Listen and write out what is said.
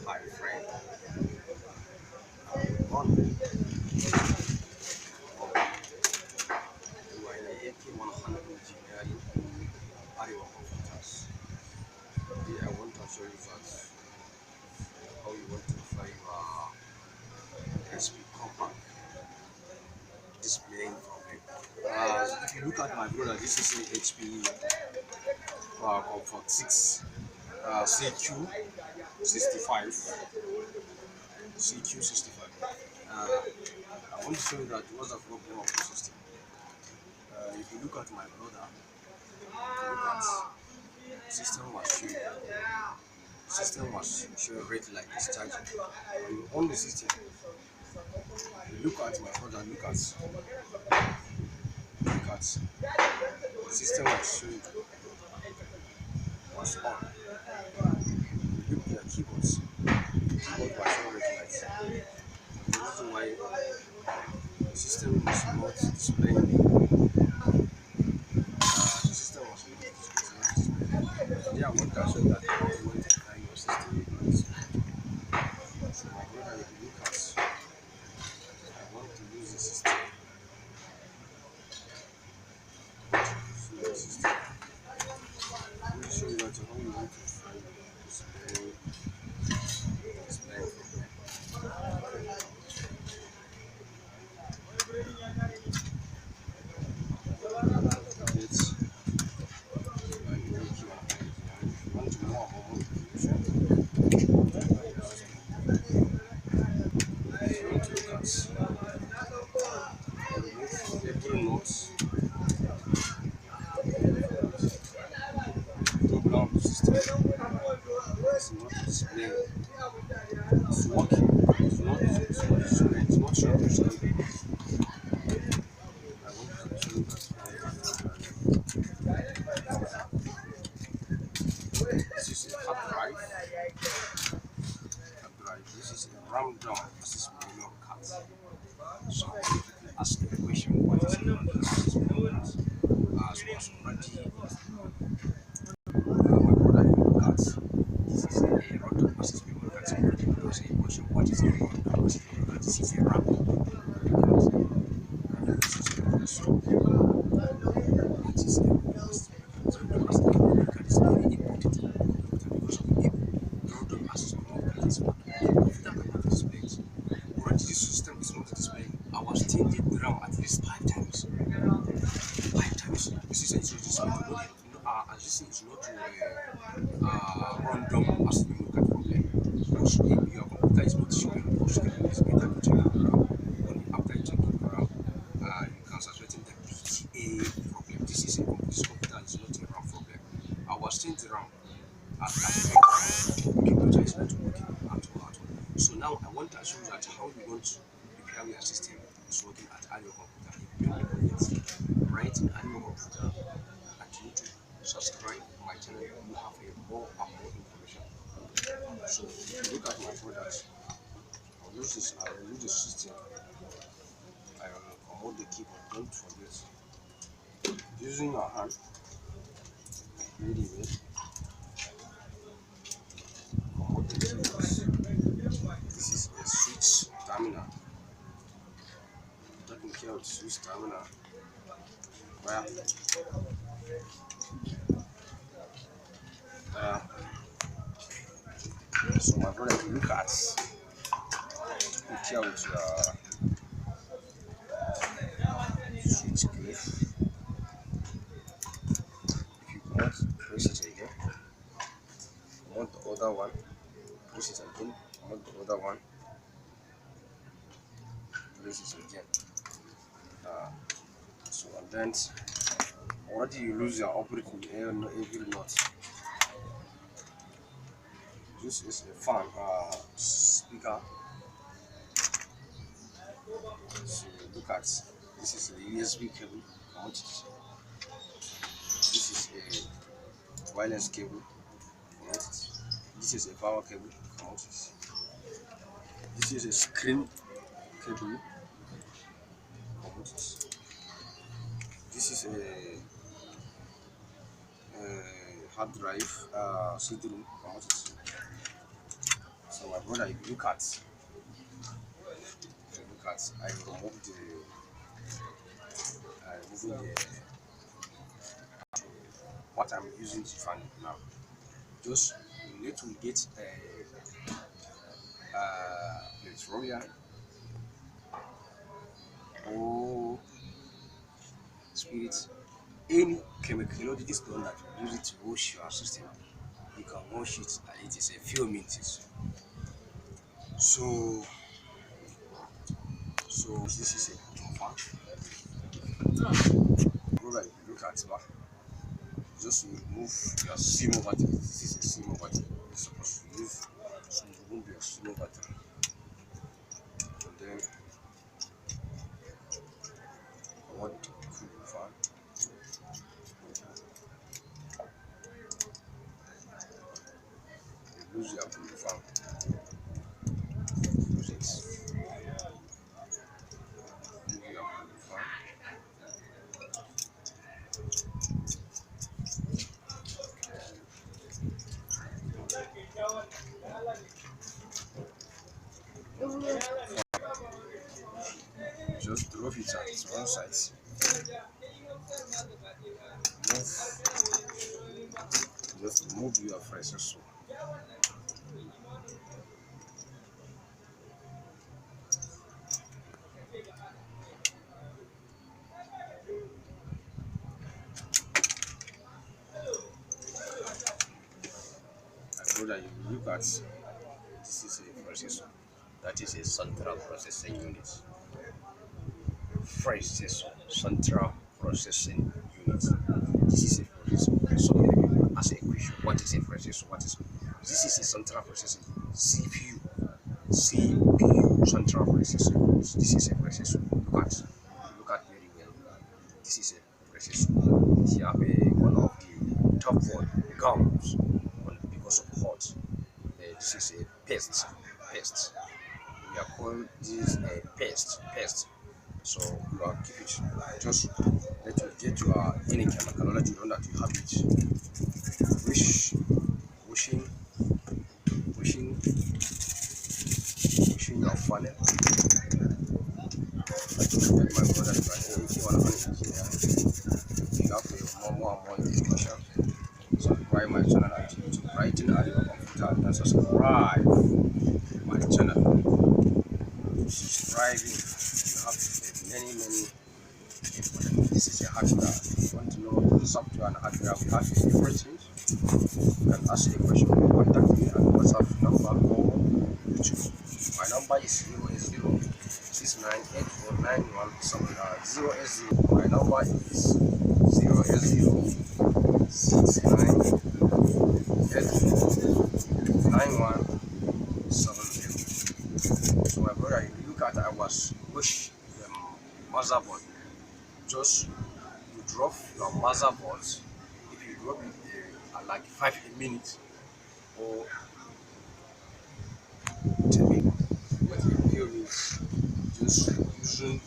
Hi friend, one you are in the AK 100 engineering area computers. Today I want to show you that how you want to fly your HP compact displaying problem. If you look at my brother, this is a HP Comfort 6 CQ65. CQ65. I want to show you that what's the problem of the system. If you look at my brother, look at system was showing red like it's charging. When you on the system, you look at my brother, look at the system was showing was on. You look at the keyboard was showing red lights. The reason why the system was not displaying the system was not displaying. Today I want to show that how you want to try your system. So my brother, if you look at, I want to use the system. So the system. Let me show you that how you want to find display problem. It's like if you want to know about modification, if you want to look at every note program system is not displaying. It's working. It's not showing the screen. I want to show you that. This is a hard drive. This is a RAM down. This is pavilion card. So people ask the question, what is this pavilion card? As was already my brother in cards. This is a random access pavilion card. So people ask the question, what is a random access pavilion card? This is a RAM. This is a so what is a random access pavilion card? Is very important in computer because random access pavilion card is what computer cannot display. Already the system is not displaying. I was changing the RAM at least 5 times. 5 times. This is introducing as you see, it's not random as memory card problem. Because if your computer is not showing push screen, it's better to check the RAM. Only after you check the RAM, you can suspect the PTA problem. This computer is not a RAM problem. I was changing the RAM at the computer is not working at all. So now I want to show you that how you want to repair your system is working at your computer. If you don't know yet, write in your computer at YouTube, subscribe my channel, you have a more and more information. So if you look at my products, I will use the system. I will promote the keyboard, don't forget. Using your hand, really well. Promote the keyboards. This is a switch terminal. Taking care of the switch terminal. So my brother, if you look at take care with your switch cliff. If you want, press it again. If you want the other one, press it again. If you want the other one, press it again. So and then already you lose your operating every knot. This is a fan speaker. So look at this is a USB cable. This is a wireless cable. This is a power cable. This is a screen cable. This is a hard drive CD-ROM. So my brother, if you look at, I removing the what I'm using to fan now. Just you need to get petroleum or spirits, any chemical. You know, this one that you use it to wash your system. You can wash it and it is a few minutes. So this is a fan. Brother, if you look at that, just remove your SIMO battery. This is a SIMO battery. You're supposed to use, so remove your SIMO battery. And then what could be fan? You use your cool fan. Use it. Use your cool fan. Just drop it at one side. Just remove your fresh so. I know that you look at this is a processor. That is a central processing unit. Central processing unit. This is a processor. So many people ask a question: what is a processor? What is this? Is a central processing CPU. CPU central processor. This is a processor. Look at very well. This is a processor. Here have one of the top one gums because of hot. This is a paste. We are calling this a paste. So you are keep it. Just let you get your any chemical let you know that you have it. Washing your funnel. I told my brother if you want to engineer, you have a more discussion. Subscribe my channel at YouTube, writing at your computer, and subscribe my channel. Subscribing, you have many. This is a hardware. If you want to know the software and hardware, we have everything. You can ask a question or contact me at WhatsApp number or YouTube. My number is 080 698 080. My number is 080 698 9170. So my brother, if you look at I was push the motherboard. Just you drop your motherboard. If you drop it at like 5 minutes or 10 minutes, what you do is just using